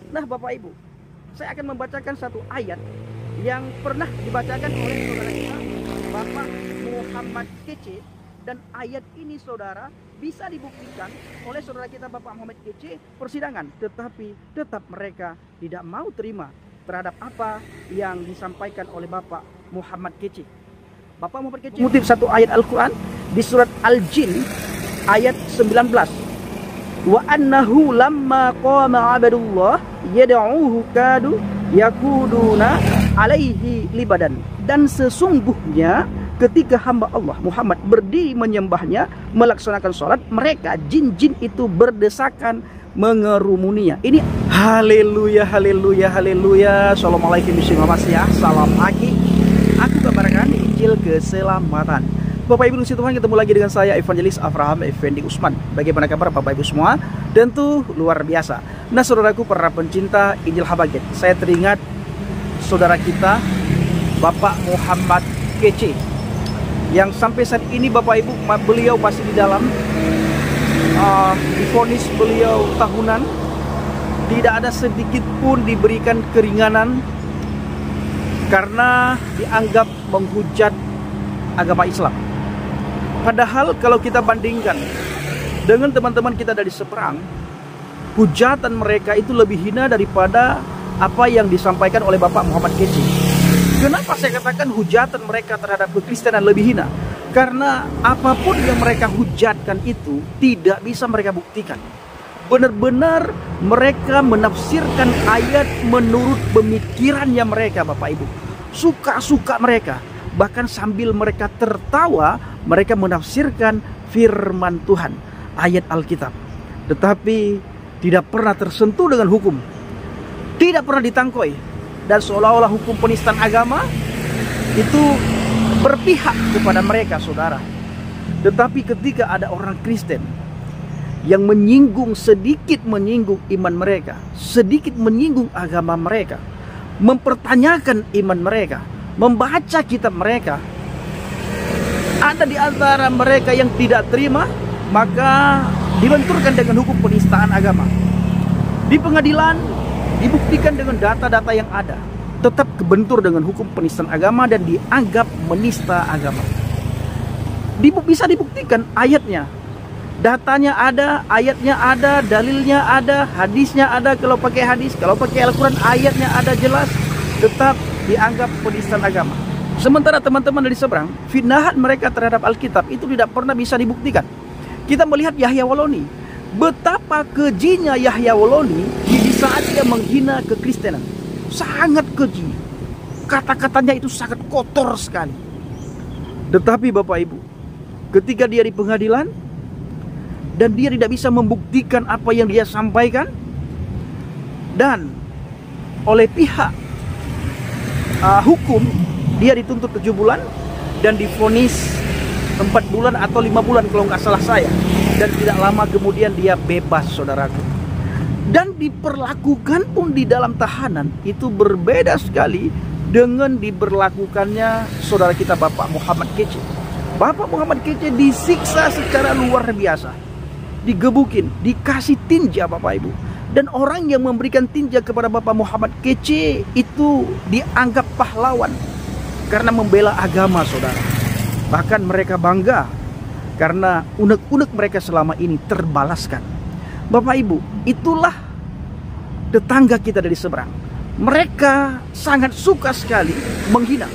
Nah Bapak Ibu, saya akan membacakan satu ayat yang pernah dibacakan oleh saudara kita Bapak Muhammad Kece. Dan ayat ini saudara bisa dibuktikan oleh saudara kita Bapak Muhammad Kece persidangan. Tetapi tetap mereka tidak mau terima terhadap apa yang disampaikan oleh Bapak Muhammad Kece. Bapak Muhammad Kece mengutip satu ayat Al-Quran di surat Al-Jin ayat 19. Wa annahu lamma qama abdullah yad'uhu kadu yakuduna alaihi libadan. Dan sesungguhnya ketika hamba Allah Muhammad berdiri menyembahnya, melaksanakan sholat, mereka jin-jin itu berdesakan mengerumuninya. Ini haleluya, haleluya, haleluya. Assalamualaikum warahmatullahi wabarakatuh. Salam pagi. Aku kabarkan Injil keselamatan. Bapak Ibu di Tuhan, ketemu lagi dengan saya Evangelis Avraham Effendi Usman. Bagaimana kabar Bapak Ibu semua? Tentu luar biasa. Nah saudaraku para pencinta Injil Habaget, saya teringat saudara kita Bapak Muhammad Kece yang sampai saat ini Bapak Ibu beliau masih di dalam divonis beliau tahunan, tidak ada sedikit pun diberikan keringanan karena dianggap menghujat agama Islam. Padahal kalau kita bandingkan dengan teman-teman kita dari seberang, hujatan mereka itu lebih hina daripada apa yang disampaikan oleh Bapak Muhammad Kece. Kenapa saya katakan hujatan mereka terhadap kekristenan lebih hina? Karena apapun yang mereka hujatkan itu tidak bisa mereka buktikan. Benar-benar mereka menafsirkan ayat menurut pemikirannya mereka Bapak Ibu. Suka-suka mereka. Bahkan sambil mereka tertawa, mereka menafsirkan firman Tuhan, ayat Alkitab. Tetapi tidak pernah tersentuh dengan hukum. Tidak pernah ditangkoi. Dan seolah-olah hukum penistaan agama itu berpihak kepada mereka saudara. Tetapi ketika ada orang Kristen yang sedikit menyinggung iman mereka, sedikit menyinggung agama mereka, mempertanyakan iman mereka, membaca kitab mereka, ada di antara mereka yang tidak terima, maka dibenturkan dengan hukum penistaan agama. Di pengadilan dibuktikan dengan data-data yang ada, tetap kebentur dengan hukum penistaan agama dan dianggap menista agama. Bisa dibuktikan ayatnya, datanya ada, ayatnya ada, dalilnya ada, hadisnya ada. Kalau pakai hadis, kalau pakai Al-Quran, ayatnya ada jelas, tetap dianggap penistaan agama. Sementara teman-teman dari seberang, fitnahan mereka terhadap Alkitab itu tidak pernah bisa dibuktikan. Kita melihat Yahya Waloni, betapa kejinya Yahya Waloni di saat dia menghina kekristenan. Sangat keji. Kata-katanya itu sangat kotor sekali. Tetapi Bapak Ibu, ketika dia di pengadilan dan dia tidak bisa membuktikan apa yang dia sampaikan, dan oleh pihak hukum dia dituntut 7 bulan dan divonis 4 bulan atau 5 bulan kalau nggak salah saya. Dan tidak lama kemudian dia bebas saudaraku. Dan diperlakukan pun di dalam tahanan itu berbeda sekali dengan diberlakukannya saudara kita Bapak Muhammad Kece. Bapak Muhammad Kece disiksa secara luar biasa, digebukin, dikasih tinja Bapak Ibu. Dan orang yang memberikan tinja kepada Bapak Muhammad Kece itu dianggap pahlawan karena membela agama saudara. Bahkan mereka bangga karena unek-unek mereka selama ini terbalaskan. Bapak Ibu, itulah tetangga kita dari seberang. Mereka sangat suka sekali menghina,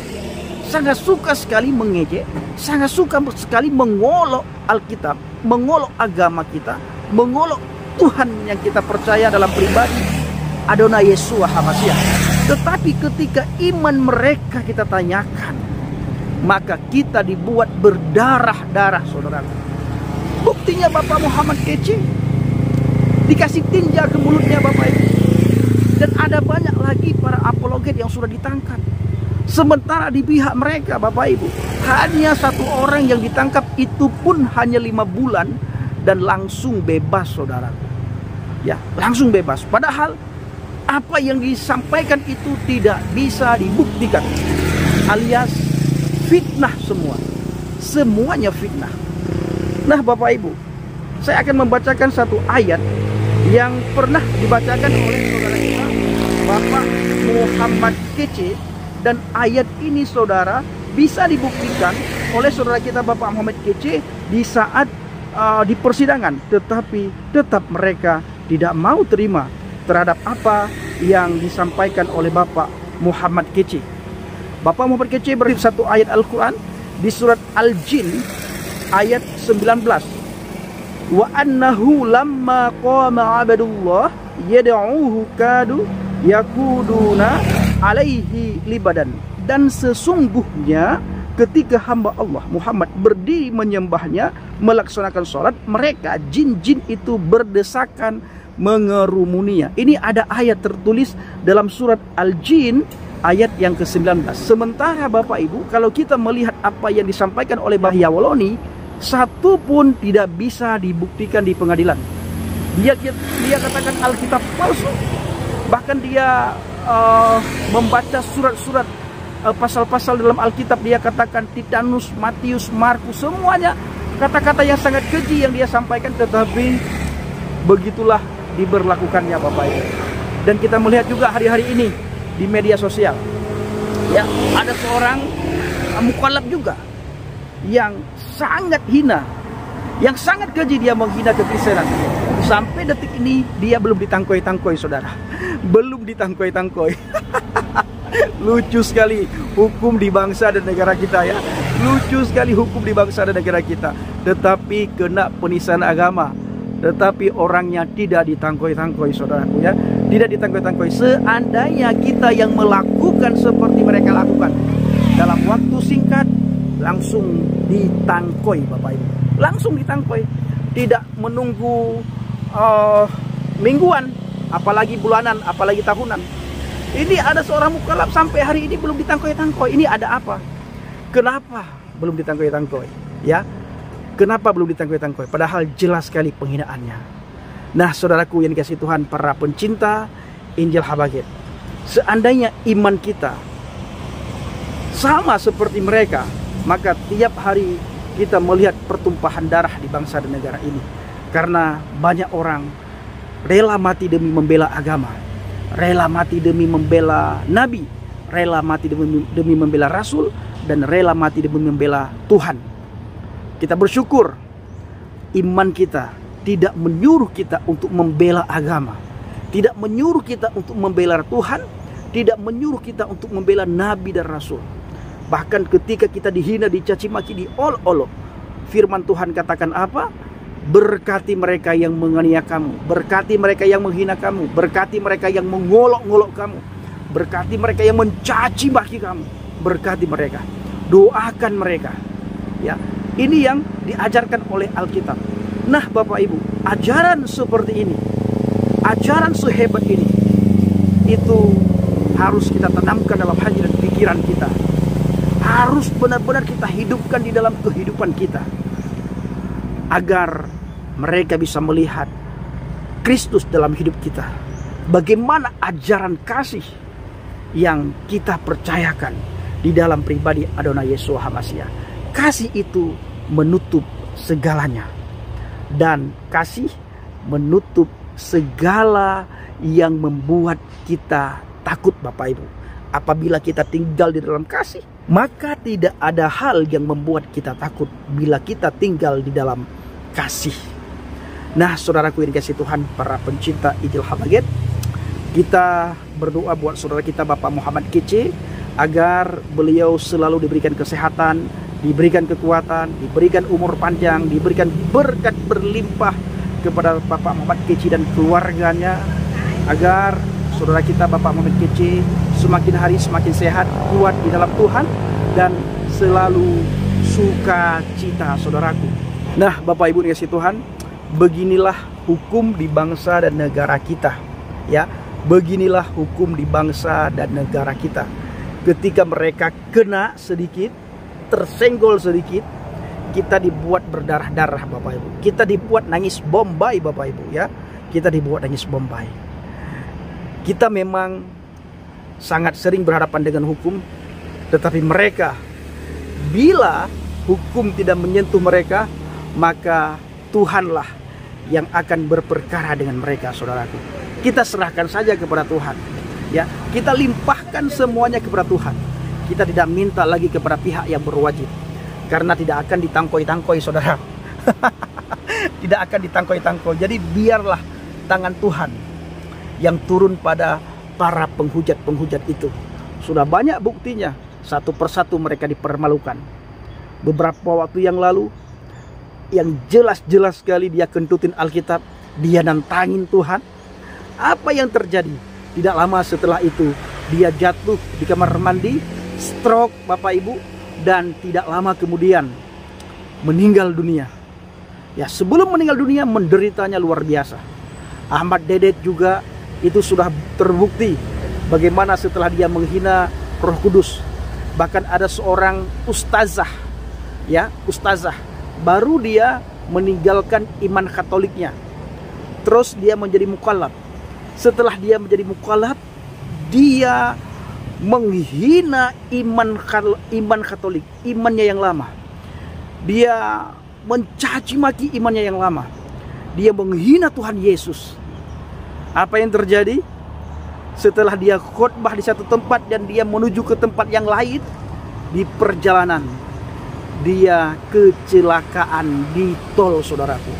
sangat suka sekali mengejek, sangat suka sekali mengolok Alkitab, mengolok agama kita, mengolok Tuhan yang kita percaya dalam pribadi Adonai Yesus HaMashiach. Tetapi ketika iman mereka kita tanyakan, maka kita dibuat berdarah-darah saudara. Buktinya Bapak Muhammad Kece dikasih tinja ke mulutnya Bapak Ibu. Dan ada banyak lagi para apologet yang sudah ditangkap. Sementara di pihak mereka Bapak Ibu, hanya 1 orang yang ditangkap, itu pun hanya 5 bulan dan langsung bebas saudara. Ya, langsung bebas. Padahal apa yang disampaikan itu tidak bisa dibuktikan, alias fitnah semua. Semuanya fitnah. Nah Bapak Ibu, saya akan membacakan satu ayat yang pernah dibacakan oleh saudara kita Bapak Muhammad Kece. Dan ayat ini saudara bisa dibuktikan oleh saudara kita Bapak Muhammad Kece di saat di persidangan, tetapi tetap mereka tidak mau terima terhadap apa yang disampaikan oleh Bapak Muhammad Kece. Bapak Muhammad Kece beri satu ayat Al-Quran di surat Al-Jin ayat 19. Wa annahu lamma qama abdullah yad'uhu kadu yakuduna alaihi libadan. Dan sesungguhnya ketika hamba Allah Muhammad berdiri menyembahnya, melaksanakan sholat, mereka jin-jin itu berdesakan mengerumunia. Ini ada ayat tertulis dalam surat Al-Jin ayat yang ke-19. Sementara Bapak Ibu, kalau kita melihat apa yang disampaikan oleh Yahya Waloni, satu pun tidak bisa dibuktikan di pengadilan. Dia katakan Alkitab palsu. Bahkan dia membaca surat-surat, pasal-pasal dalam Alkitab, dia katakan Titanus, Matius, Markus, semuanya kata-kata yang sangat keji yang dia sampaikan, tetapi begitulah diberlakukannya Bapak Ibu. Dan kita melihat juga hari-hari ini di media sosial, ya, ada seorang mukallaf juga yang sangat hina, yang sangat keji, dia menghina kekristenan. Sampai detik ini dia belum ditangkoi-tangkoi saudara, belum ditangkoi-tangkoi. Lucu sekali hukum di bangsa dan negara kita, ya. Lucu sekali hukum di bangsa dan negara kita. Tetapi kena penistaan agama, tetapi orangnya tidak ditangkoi-tangkoi saudaraku, ya. Tidak ditangkoi-tangkoi. Seandainya kita yang melakukan seperti mereka lakukan, dalam waktu singkat langsung ditangkoi Bapak Ibu. Langsung ditangkoi. Tidak menunggu mingguan, apalagi bulanan, apalagi tahunan. Ini ada seorang mukallaf sampai hari ini belum ditangkoi-tangkoi. Ini ada apa? Kenapa belum ditangkoi-tangkoi? Ya, kenapa belum ditangkoi-tangkoi? Padahal jelas sekali penghinaannya. Nah, saudaraku yang dikasihi Tuhan, para pencinta Injil Habaget, seandainya iman kita sama seperti mereka, maka tiap hari kita melihat pertumpahan darah di bangsa dan negara ini. Karena banyak orang rela mati demi membela agama, rela mati demi membela nabi, rela mati demi membela rasul, dan rela mati demi membela Tuhan. Kita bersyukur iman kita tidak menyuruh kita untuk membela agama, tidak menyuruh kita untuk membela Tuhan, tidak menyuruh kita untuk membela nabi dan rasul. Bahkan ketika kita dihina, dicaci maki, diolok-olok, firman Tuhan katakan apa? Berkati mereka yang menganiaya kamu, berkati mereka yang menghina kamu, berkati mereka yang mengolok-ngolok kamu, berkati mereka yang mencaci maki kamu, berkati mereka, doakan mereka. Ya, ini yang diajarkan oleh Alkitab. Nah, Bapak Ibu, ajaran seperti ini, ajaran sehebat ini, itu harus kita tanamkan dalam hati dan pikiran kita. Harus benar-benar kita hidupkan di dalam kehidupan kita, agar mereka bisa melihat Kristus dalam hidup kita. Bagaimana ajaran kasih yang kita percayakan di dalam pribadi Adonai Yeshua HaMashiach. Kasih itu menutup segalanya, dan kasih menutup segala yang membuat kita takut Bapak Ibu. Apabila kita tinggal di dalam kasih, maka tidak ada hal yang membuat kita takut bila kita tinggal di dalam kasih. Nah, saudaraku yang dikasihi Tuhan, para pencinta Injil Habaget, kita berdoa buat saudara kita Bapak Muhammad Kece, agar beliau selalu diberikan kesehatan, diberikan kekuatan, diberikan umur panjang, diberikan berkat berlimpah kepada Bapak Muhammad Kece dan keluarganya, agar saudara kita Bapak Muhammad Kece semakin hari semakin sehat, kuat di dalam Tuhan, dan selalu sukacita, saudaraku. Nah, Bapak Ibu dikasihi Tuhan, beginilah hukum di bangsa dan negara kita, ya. Beginilah hukum di bangsa dan negara kita. Ketika mereka kena sedikit, tersenggol sedikit, kita dibuat berdarah-darah Bapak Ibu. Kita dibuat nangis bombay Bapak Ibu, ya. Kita dibuat nangis bombay. Kita memang sangat sering berhadapan dengan hukum, tetapi mereka, bila hukum tidak menyentuh mereka, maka Tuhanlah yang akan berperkara dengan mereka, saudaraku. Kita serahkan saja kepada Tuhan. Ya, kita limpahkan semuanya kepada Tuhan. Kita tidak minta lagi kepada pihak yang berwajib, karena tidak akan ditangkoi-tangkoi, saudara. Tidak akan ditangkoi-tangkoi. Jadi biarlah tangan Tuhan yang turun pada para penghujat-penghujat itu. Sudah banyak buktinya, satu persatu mereka dipermalukan. Beberapa waktu yang lalu, yang jelas-jelas sekali dia kentutin Alkitab, dia nantangin Tuhan. Apa yang terjadi? Tidak lama setelah itu, dia jatuh di kamar mandi, stroke Bapak Ibu, dan tidak lama kemudian meninggal dunia. Ya, sebelum meninggal dunia menderitanya luar biasa. Ahmad Dedet juga itu sudah terbukti bagaimana setelah dia menghina Roh Kudus. Bahkan ada seorang ustazah, ya, ustazah, baru dia meninggalkan iman Katoliknya. Terus dia menjadi mukallaf. Setelah dia menjadi mukallaf, dia menghina iman Katolik, imannya yang lama. Dia mencaci maki imannya yang lama. Dia menghina Tuhan Yesus. Apa yang terjadi? Setelah dia khotbah di satu tempat dan dia menuju ke tempat yang lain, di perjalanan dia kecelakaan di tol, saudaraku.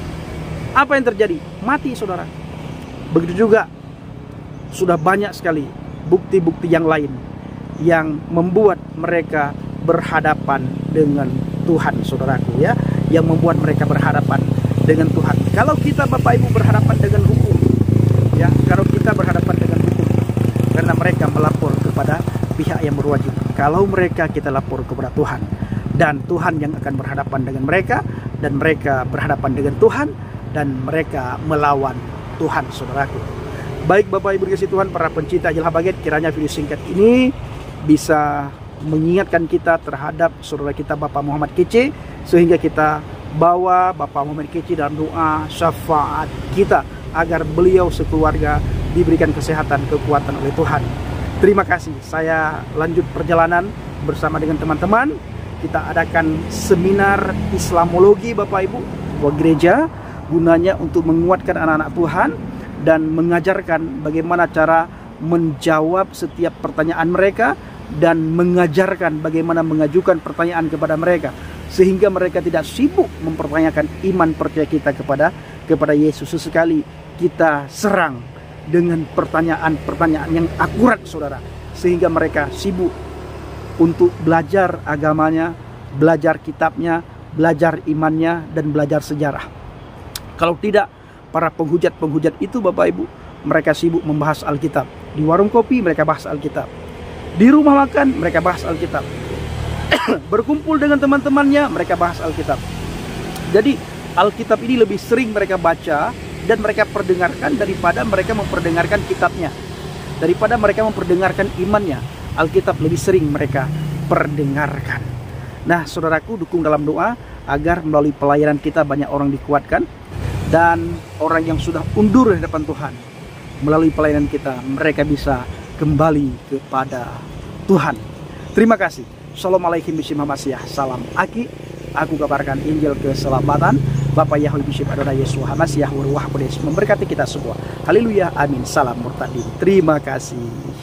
Apa yang terjadi? Mati, saudara. Begitu juga sudah banyak sekali bukti-bukti yang lain yang membuat mereka berhadapan dengan Tuhan, saudaraku, ya, yang membuat mereka berhadapan dengan Tuhan. Kalau kita Bapak Ibu berhadapan dengan hukum, ya, kalau kita berhadapan dengan hukum, karena mereka melapor kepada pihak yang berwajib. Kalau mereka kita lapor kepada Tuhan, dan Tuhan yang akan berhadapan dengan mereka, dan mereka berhadapan dengan Tuhan, dan mereka melawan Tuhan, saudaraku. Baik Bapak Ibu dikasih Tuhan, para pencinta Ajalah Baget, kiranya video singkat ini bisa mengingatkan kita terhadap saudara kita Bapak Muhammad Kece, sehingga kita bawa Bapak Muhammad Kece dalam doa syafaat kita, agar beliau sekeluarga diberikan kesehatan, kekuatan oleh Tuhan. Terima kasih. Saya lanjut perjalanan bersama dengan teman-teman. Kita adakan seminar Islamologi Bapak Ibu, sebuah gereja, gunanya untuk menguatkan anak-anak Tuhan dan mengajarkan bagaimana cara menjawab setiap pertanyaan mereka, dan mengajarkan bagaimana mengajukan pertanyaan kepada mereka, sehingga mereka tidak sibuk mempertanyakan iman percaya kita kepada Yesus. Sesekali kita serang dengan pertanyaan-pertanyaan yang akurat, saudara, sehingga mereka sibuk untuk belajar agamanya, belajar kitabnya, belajar imannya, dan belajar sejarah. Kalau tidak, para penghujat-penghujat itu Bapak Ibu, mereka sibuk membahas Alkitab. Di warung kopi mereka bahas Alkitab, di rumah makan mereka bahas Alkitab, berkumpul dengan teman-temannya mereka bahas Alkitab. Jadi Alkitab ini lebih sering mereka baca dan mereka perdengarkan daripada mereka memperdengarkan kitabnya, daripada mereka memperdengarkan imannya. Alkitab lebih sering mereka perdengarkan. Nah, saudaraku, dukung dalam doa agar melalui pelayanan kita banyak orang dikuatkan, dan orang yang sudah undur di hadapan Tuhan, melalui pelayanan kita mereka bisa kembali kepada Tuhan. Terima kasih. Assalamualaikum warahmatullahi wabarakatuh. Salam Aki. Aku kabarkan Injil keselamatan. Bapak Yahweh Bishop Adonai Yesus Hamasiah Waruah Kodes memberkati kita semua. Haleluya. Amin. Salam murtadin. Terima kasih.